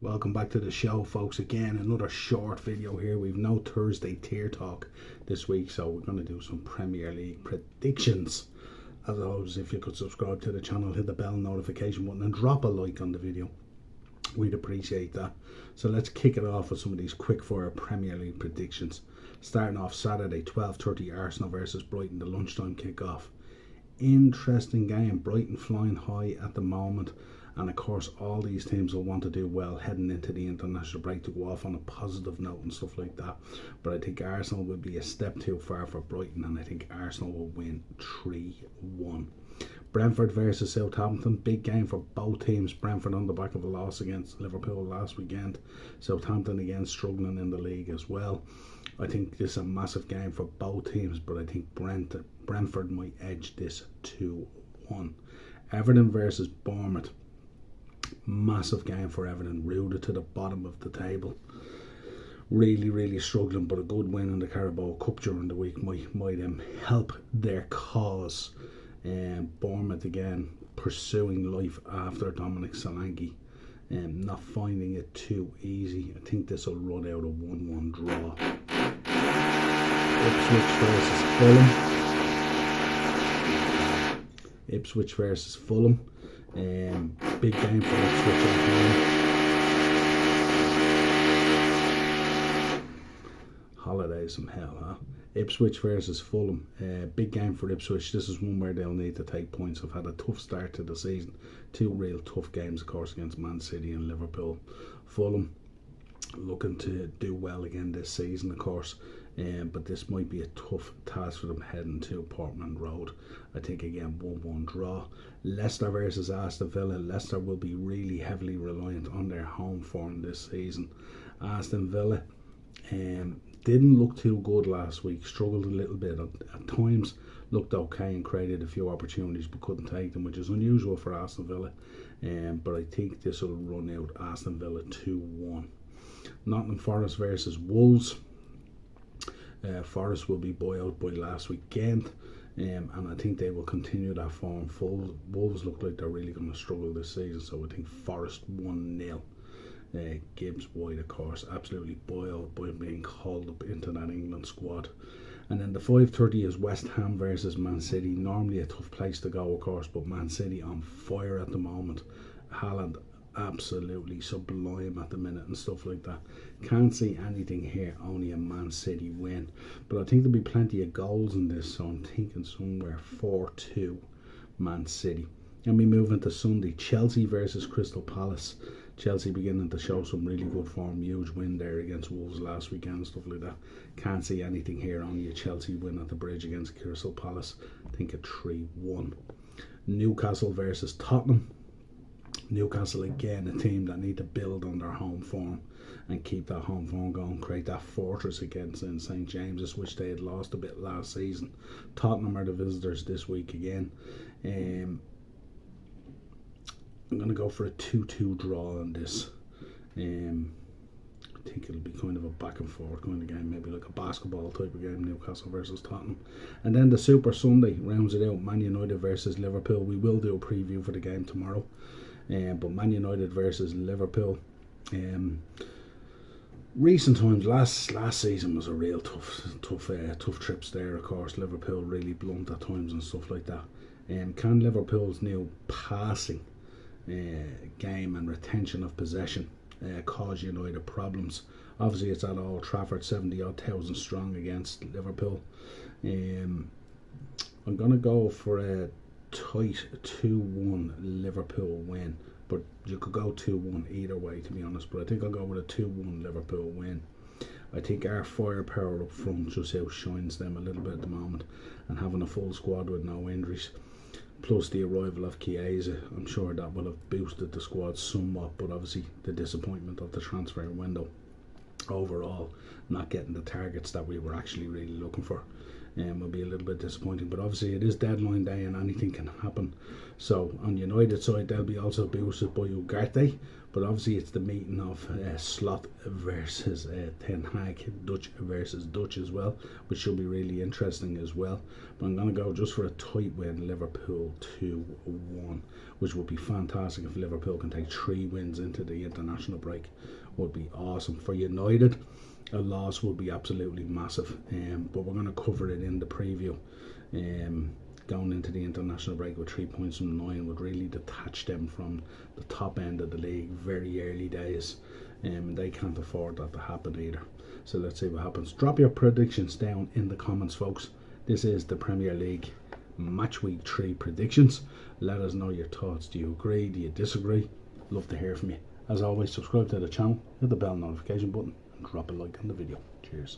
Welcome back to the show, folks. Again, another short video here. We've no Thursday tier talk this week, so we're going to do some Premier League predictions. As always, if you could subscribe to the channel, hit the bell notification button and drop a like on the video, we'd appreciate that. So let's kick it off with some of these quick fire Premier League predictions. Starting off Saturday, 12:30, Arsenal versus Brighton, the lunchtime kick-off. Interesting game. Brighton flying high at the moment, and of course all these teams will want to do well heading into the international break to go off on a positive note and stuff like that. But I think Arsenal will be a step too far for Brighton, and I think Arsenal will win 3-1. Brentford versus Southampton, big game for both teams. Brentford on the back of a loss against Liverpool last weekend. Southampton again struggling in the league as well. I think this is a massive game for both teams, but I think Brentford might edge this 2-1. Everton versus Bournemouth, massive game for Everton, rooted to the bottom of the table. Really struggling, but a good win in the Carabao Cup during the week might help their cause. Bournemouth again pursuing life after Dominic Solanke, not finding it too easy. I think this will run out a 1-1 draw. Ipswich versus Fulham. Big game for Ipswich at home. Holidays from hell, huh? Ipswich versus Fulham. Big game for Ipswich. This is one where they'll need to take points. They've had a tough start to the season. Two real tough games, of course, against Man City and Liverpool. Fulham looking to do well again this season, of course. But this might be a tough task for them heading to Portman Road. I think again 1-1 draw. Leicester versus Aston Villa. Leicester will be really heavily reliant on their home form this season. Aston Villa didn't look too good last week, struggled a little bit at times, looked okay and created a few opportunities but couldn't take them, which is unusual for Aston Villa. But I think this will run out Aston Villa 2-1. Nottingham Forest versus Wolves. Forest will be buoyed by last weekend, and I think they will continue that form. Wolves look like they're really going to struggle this season, so I think Forest 1-0. Gibbs White, of course, absolutely boiled by being called up into that England squad. And then the 5:30 is West Ham versus Man City. Normally a tough place to go, of course, but Man City on fire at the moment. Haaland absolutely sublime at the minute and stuff like that. Can't see anything here, only a Man City win. But I think there'll be plenty of goals in this, so I'm thinking somewhere 4-2 Man City. And we move into Sunday, Chelsea versus Crystal Palace. Chelsea beginning to show some really good form. Huge win there against Wolves last weekend and stuff like that. Can't see anything here, only a Chelsea win at the bridge against Crystal Palace. I think a 3-1. Newcastle versus Tottenham. Newcastle again, a team that need to build on their home form and keep that home form going, create that fortress against in St James's, which they had lost a bit last season. Tottenham are the visitors this week again. I'm going to go for a 2-2 draw on this. I think it'll be kind of a back and forth kind of game, maybe like a basketball type of game, Newcastle versus Tottenham. And then the Super Sunday rounds it out, Man United versus Liverpool. We will do a preview for the game tomorrow. But Man United versus Liverpool. Recent times, last season was a real tough trips there. Of course, Liverpool really blunt at times and stuff like that. Can Liverpool's new passing game and retention of possession cause United problems? Obviously, it's at Old Trafford, 70,000 strong against Liverpool. I'm gonna go for a tight 2-1 Liverpool win, but you could go 2-1 either way, to be honest, but I think I'll go with a 2-1 Liverpool win. I think our firepower up front just outshines them a little bit at the moment, and having a full squad with no injuries, plus the arrival of Chiesa, I'm sure that will have boosted the squad somewhat, but obviously the disappointment of the transfer window overall, not getting the targets that we were actually really looking for, will be a little bit disappointing. But obviously it is deadline day and anything can happen. So on United side, they'll be also boosted by Ugarte, But obviously it's the meeting of Slot versus Ten Hag, Dutch versus Dutch as well, which should be really interesting as well. But I'm going to go just for a tight win, Liverpool 2-1, which would be fantastic if Liverpool can take 3 wins into the international break. Would be awesome. For United, a loss would be absolutely massive, but we're going to cover it in the preview. Going into the international break with 3 points from 9 would really detach them from the top end of the league very early days, and they can't afford that to happen either. So let's see what happens. Drop your predictions down in the comments, folks. This is the Premier League match week 3 predictions. Let us know your thoughts. Do you agree? Do you disagree? Love to hear from you. As always, subscribe to the channel, hit the bell notification button, and drop a like on the video. Cheers.